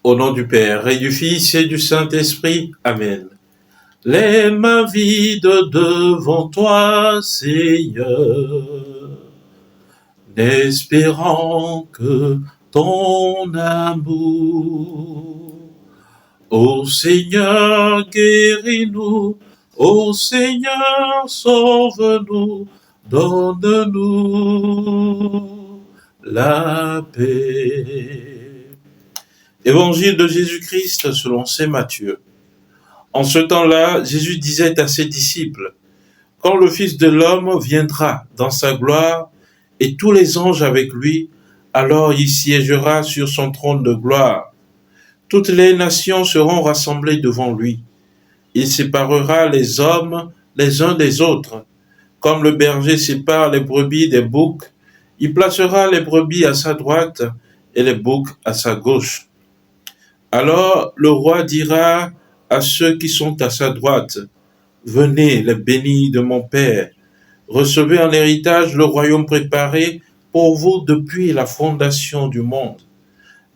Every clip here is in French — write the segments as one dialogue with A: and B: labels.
A: Au nom du Père et du Fils et du Saint-Esprit. Amen. Les mains vides devant toi, Seigneur, n'espérant que ton amour. Ô Seigneur, guéris-nous, ô Seigneur, sauve-nous, donne-nous la paix. Évangile de Jésus-Christ selon saint Matthieu. En ce temps-là, Jésus disait à ses disciples, « Quand le Fils de l'homme viendra dans sa gloire, et tous les anges avec lui, alors il siégera sur son trône de gloire. Toutes les nations seront rassemblées devant lui. Il séparera les hommes les uns des autres. Comme le berger sépare les brebis des boucs, il placera les brebis à sa droite et les boucs à sa gauche. Alors le roi dira à ceux qui sont à sa droite, « Venez, les bénis de mon Père, recevez en héritage le royaume préparé pour vous depuis la fondation du monde.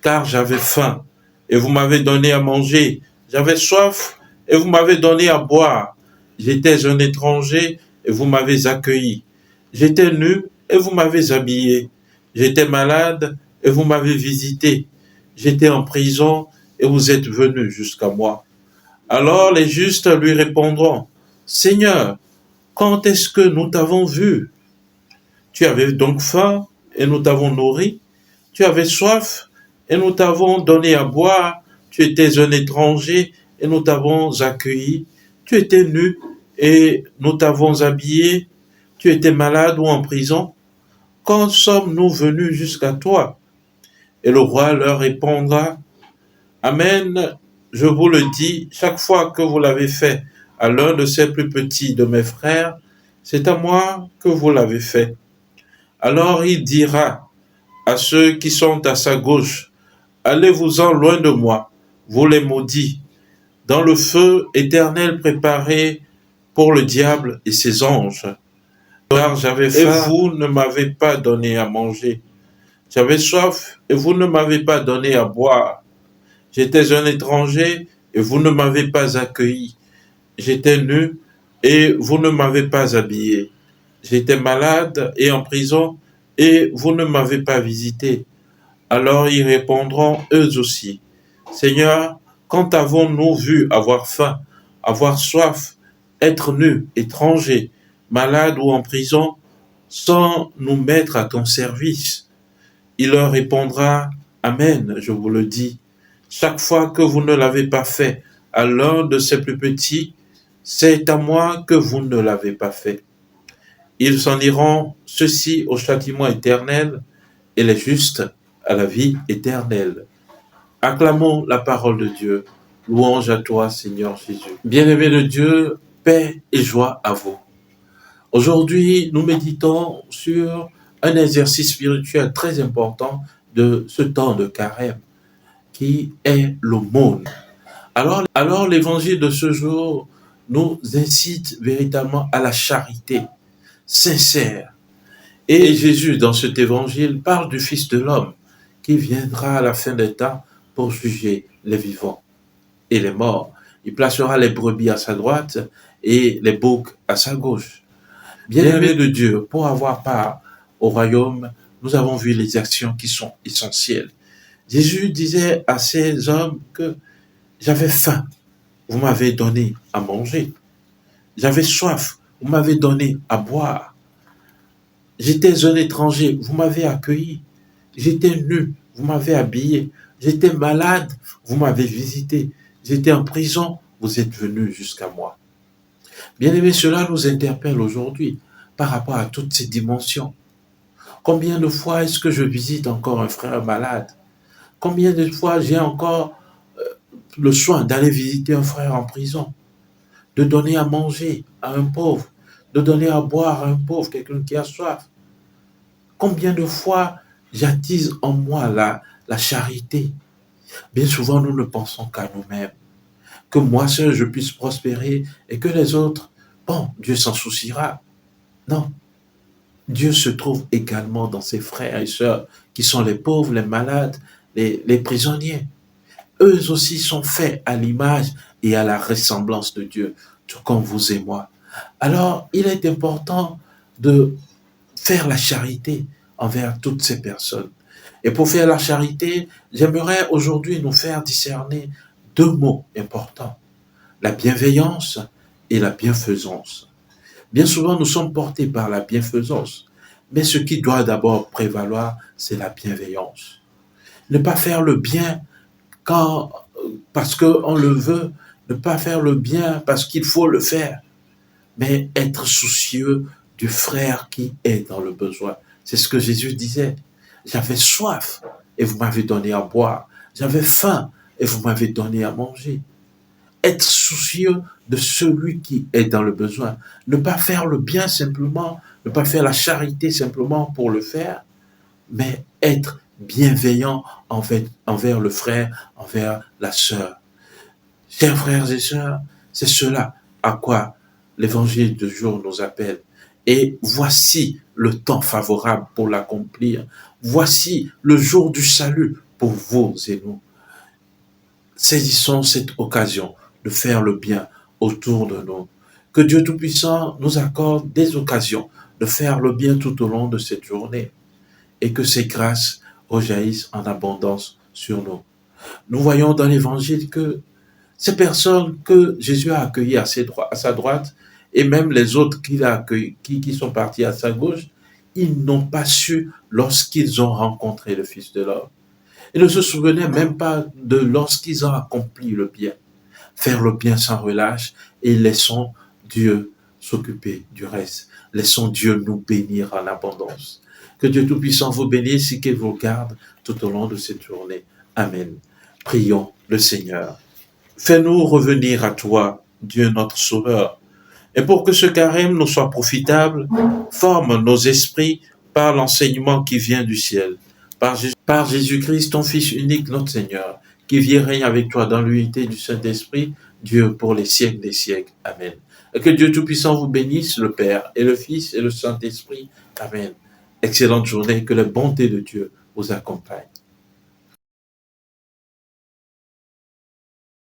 A: Car j'avais faim, et vous m'avez donné à manger, j'avais soif, et vous m'avez donné à boire, j'étais un étranger, et vous m'avez accueilli, j'étais nu, et vous m'avez habillé, j'étais malade, et vous m'avez visité, j'étais en prison, et vous êtes venus jusqu'à moi. » Alors les justes lui répondront, « Seigneur, quand est-ce que nous t'avons vu? Tu avais donc faim, et nous t'avons nourri, tu avais soif, et nous t'avons donné à boire, tu étais un étranger, et nous t'avons accueilli, tu étais nu, et nous t'avons habillé, tu étais malade ou en prison. Quand sommes-nous venus jusqu'à toi? » Et le roi leur répondra, « Amen, je vous le dis, chaque fois que vous l'avez fait à l'un de ces plus petits de mes frères, c'est à moi que vous l'avez fait. » Alors il dira à ceux qui sont à sa gauche, « Allez-vous-en loin de moi, vous les maudits, dans le feu éternel préparé pour le diable et ses anges. Car j'avais faim et vous ne m'avez pas donné à manger. J'avais soif et vous ne m'avez pas donné à boire. J'étais un étranger et vous ne m'avez pas accueilli. J'étais nu et vous ne m'avez pas habillé. J'étais malade et en prison et vous ne m'avez pas visité. » Alors ils répondront eux aussi, « Seigneur, quand avons-nous vu avoir faim, avoir soif, être nus, étrangers, malades ou en prison, sans nous mettre à ton service? » Il leur répondra, « Amen, je vous le dis, chaque fois que vous ne l'avez pas fait à l'un de ces plus petits, c'est à moi que vous ne l'avez pas fait. » Ils s'en iront, ceux-ci au châtiment éternel, et les justes à la vie éternelle. Acclamons la parole de Dieu. Louange à toi, Seigneur Jésus. Bien-aimés de Dieu, paix et joie à vous. Aujourd'hui, nous méditons sur un exercice spirituel très important de ce temps de carême, qui est l'aumône. Alors l'évangile de ce jour nous incite véritablement à la charité sincère. Et Jésus, dans cet évangile, parle du Fils de l'homme qui viendra à la fin des temps pour juger les vivants et les morts. Il placera les brebis à sa droite et les boucs à sa gauche. Bien-aimés de Dieu, pour avoir part au royaume, nous avons vu les actions qui sont essentielles. Jésus disait à ces hommes que j'avais faim, vous m'avez donné à manger. J'avais soif, vous m'avez donné à boire. J'étais un étranger, vous m'avez accueilli. J'étais nu, vous m'avez habillé. J'étais malade, vous m'avez visité. J'étais en prison, vous êtes venus jusqu'à moi. Bien aimé, cela nous interpelle aujourd'hui par rapport à toutes ces dimensions. Combien de fois est-ce que je visite encore un frère malade? Combien de fois j'ai encore le soin d'aller visiter un frère en prison, de donner à manger à un pauvre, de donner à boire à un pauvre, quelqu'un qui a soif? Combien de fois j'attise en moi la charité? Bien souvent, nous ne pensons qu'à nous-mêmes, que moi seul je puisse prospérer et que les autres, bon, Dieu s'en souciera. Non, Dieu se trouve également dans ses frères et sœurs qui sont les pauvres, les malades, les prisonniers. eux aussi sont faits à l'image et à la ressemblance de Dieu, tout comme vous et moi. Alors, il est important de faire la charité envers toutes ces personnes. Et pour faire la charité, j'aimerais aujourd'hui nous faire discerner deux mots importants, la bienveillance et la bienfaisance. Bien souvent, nous sommes portés par la bienfaisance, mais ce qui doit d'abord prévaloir, c'est la bienveillance. Ne pas faire le bien quand, parce qu'on le veut, ne pas faire le bien parce qu'il faut le faire, mais être soucieux du frère qui est dans le besoin. C'est ce que Jésus disait. J'avais soif et vous m'avez donné à boire. J'avais faim et vous m'avez donné à manger. Être soucieux de celui qui est dans le besoin. Ne pas faire le bien simplement, ne pas faire la charité simplement pour le faire, mais être bienveillant envers le frère, envers la sœur. Chers frères et sœurs, c'est cela à quoi l'évangile de jour nous appelle. Et voici le temps favorable pour l'accomplir. Voici le jour du salut pour vous et nous. Saisissons cette occasion de faire le bien autour de nous. Que Dieu Tout-Puissant nous accorde des occasions de faire le bien tout au long de cette journée et que ces grâces rejaillissent en abondance sur nous. Nous voyons dans l'évangile que ces personnes que Jésus a accueillies à sa droite et même les autres qu'il a accueillis, qui sont partis à sa gauche, ils n'ont pas su lorsqu'ils ont rencontré le Fils de l'homme. Ils ne se souvenaient même pas de lorsqu'ils ont accompli le bien. Faire le bien sans relâche et laissons Dieu s'occuper du reste. Laissons Dieu nous bénir en abondance. Que Dieu Tout-Puissant vous bénisse et qu'il vous garde tout au long de cette journée. Amen. Prions le Seigneur. Fais-nous revenir à toi, Dieu notre Sauveur. Et pour que ce carême nous soit profitable, forme nos esprits par l'enseignement qui vient du ciel. Par Jésus-Christ, ton Fils unique, notre Seigneur, qui vit et règne avec toi dans l'unité du Saint-Esprit, Dieu pour les siècles des siècles. Amen. Et que Dieu Tout-Puissant vous bénisse, le Père et le Fils et le Saint-Esprit. Amen. Excellente journée, que la bonté de Dieu vous accompagne.